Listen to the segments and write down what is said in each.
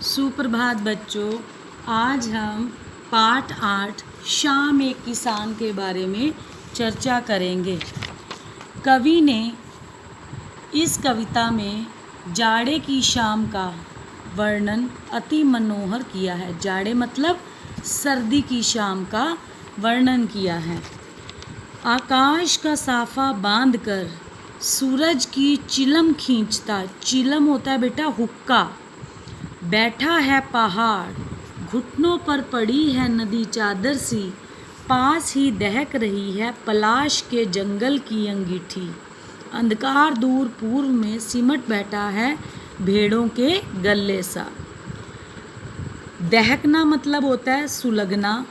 सुप्रभात बच्चों। आज हम पाठ 8 शाम एक किसान के बारे में चर्चा करेंगे। कवि ने इस कविता में जाड़े की शाम का वर्णन अति मनोहर किया है। जाड़े मतलब सर्दी की शाम का वर्णन किया है। आकाश का साफा बांधकर सूरज की चिलम खींचता, चिलम होता है बेटा हुक्का, बैठा है पहाड़, घुटनों पर पड़ी है नदी चादर सी, पास ही दहक रही है पलाश के जंगल की अंगीठी, अंधकार दूर पूर्व में सिमट बैठा है भेड़ों के गले सा। दहकना मतलब होता है सुलगना,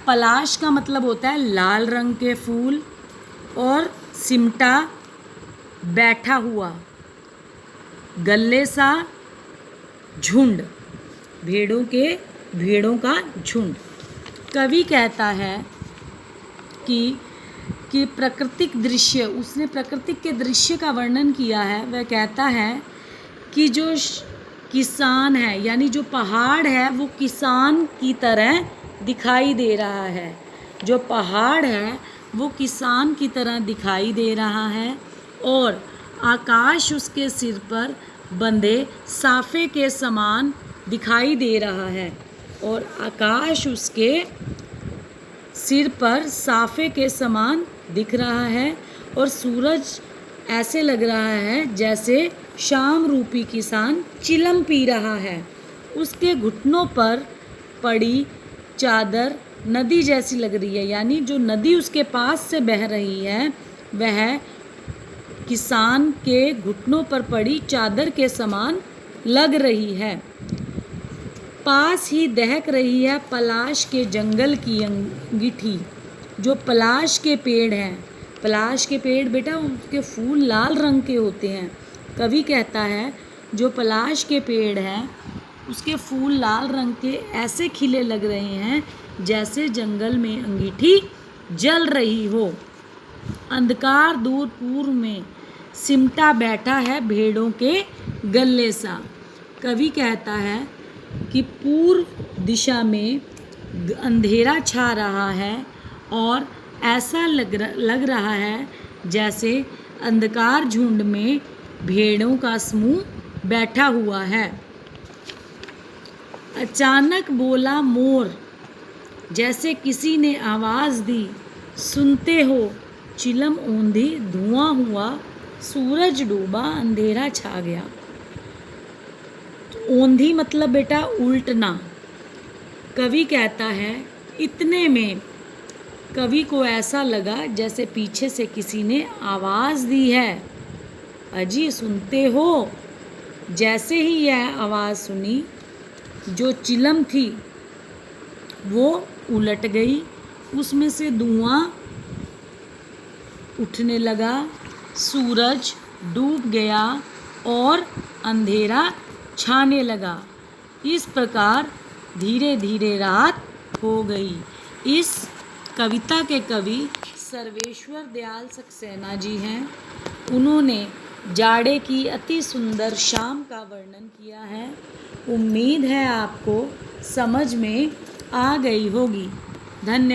पलाश का मतलब होता है लाल रंग के फूल, और सिमटा बैठा हुआ, गले सा झुंड, भेड़ों का झुंड। कवि कहता है कि प्राकृतिक दृश्य, उसने प्राकृतिक के दृश्य का वर्णन किया है। वह कहता है कि जो किसान है यानी जो पहाड़ है वो किसान की तरह दिखाई दे रहा है। जो पहाड़ है वो किसान की तरह दिखाई दे रहा है, और आकाश उसके सिर पर बंधे साफे के समान दिखाई दे रहा है, और आकाश उसके सिर पर साफे के समान दिख रहा है, और सूरज ऐसे लग रहा है जैसे शाम रूपी किसान चिलम पी रहा है। उसके घुटनों पर पड़ी चादर नदी जैसी लग रही है, यानी जो नदी उसके पास से बह रही है वह किसान के घुटनों पर पड़ी चादर के समान लग रही है। पास ही दहक रही है पलाश के जंगल की अंगीठी। जो पलाश के पेड़ हैं, पलाश के पेड़ बेटा उसके फूल लाल रंग के होते हैं। कवि कहता है जो पलाश के पेड़ हैं उसके फूल लाल रंग के ऐसे खिले लग रहे हैं जैसे जंगल में अंगीठी जल रही हो। अंधकार दूर पूर्व में सिमटा बैठा है भेड़ों के गले सा। कवि कहता है कि पूर्व दिशा में अंधेरा छा रहा है, और ऐसा लग रहा है जैसे अंधकार झुंड में भेड़ों का समूह बैठा हुआ है। अचानक बोला मोर, जैसे किसी ने आवाज़ दी, सुनते हो चिलम ओंधी, धुआं हुआ, सूरज डूबा, अंधेरा छा गया। तो ओंधी मतलब बेटा उल्टना। कवि कहता है इतने में कवि को ऐसा लगा जैसे पीछे से किसी ने आवाज़ दी है, अजी सुनते हो। जैसे ही यह आवाज़ सुनी, जो चिलम थी वो उलट गई, उसमें से धुआं उठने लगा, सूरज डूब गया और अंधेरा छाने लगा। इस प्रकार धीरे धीरे रात हो गई। इस कविता के कवि सर्वेश्वर दयाल सक्सेना जी हैं। उन्होंने जाड़े की अति सुंदर शाम का वर्णन किया है। उम्मीद है आपको समझ में आ गई होगी। धन्यवाद।